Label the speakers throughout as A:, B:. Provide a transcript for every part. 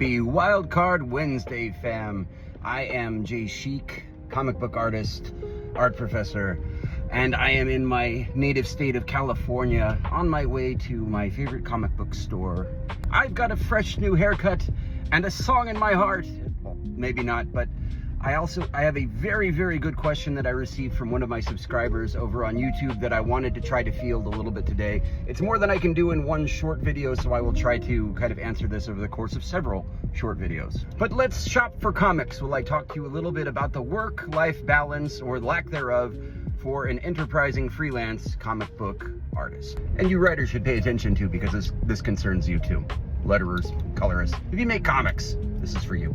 A: Happy Wildcard Wednesday, fam. I am Jay Chic, comic book artist, art professor, and I am in my native state of California on my way to my favorite comic book store. I've got a fresh new haircut and a song in my heart. Well, maybe not, but I have a very, very good question that I received from one of my subscribers over on YouTube that I wanted to try to field a little bit today. It's more than I can do in one short video, so I will try to kind of answer this over the course of several short videos. But let's shop for comics. Will I talk to you a little bit about the work-life balance, or lack thereof, for an enterprising freelance comic book artist. And you writers should pay attention to, because this concerns you too. Letterers, colorists. If you make comics, this is for you.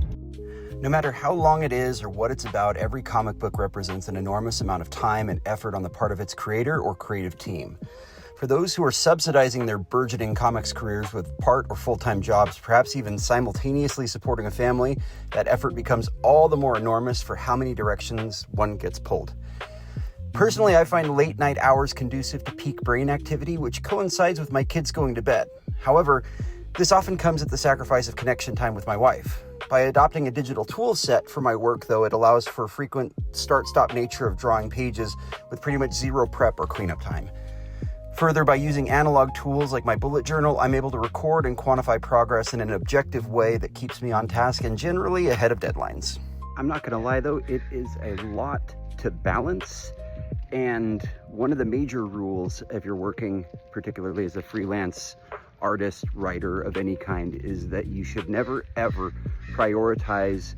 A: No matter how long it is or what it's about, every comic book represents an enormous amount of time and effort on the part of its creator or creative team. For those who are subsidizing their burgeoning comics careers with part or full-time jobs, perhaps even simultaneously supporting a family, that effort becomes all the more enormous for how many directions one gets pulled. Personally, I find late night hours conducive to peak brain activity, which coincides with my kids going to bed. However, this often comes at the sacrifice of connection time with my wife. By adopting a digital tool set for my work, though, it allows for frequent start-stop nature of drawing pages with pretty much zero prep or cleanup time. Further, by using analog tools like my bullet journal, I'm able to record and quantify progress in an objective way that keeps me on task and generally ahead of deadlines. I'm not gonna lie though, it is a lot to balance. And one of the major rules if you're working, particularly as a freelance artist, writer of any kind, is that you should never ever prioritize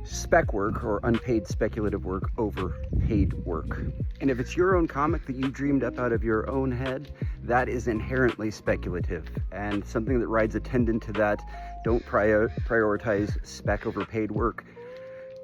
A: spec work or unpaid speculative work over paid work. And if it's your own comic that you dreamed up out of your own head, that is inherently speculative. And something that rides attendant to that, don't prioritize spec over paid work,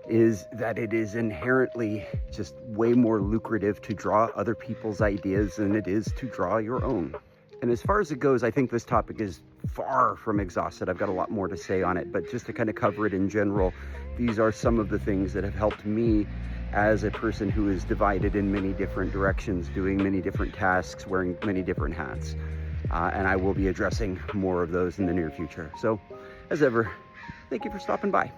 A: is that it is inherently just way more lucrative to draw other people's ideas than it is to draw your own. And as far as it goes, I think this topic is far from exhausted. I've got a lot more to say on it, but just to kind of cover it in general, these are some of the things that have helped me as a person who is divided in many different directions, doing many different tasks, wearing many different hats. And I will be addressing more of those in the near future. So, as ever, thank you for stopping by.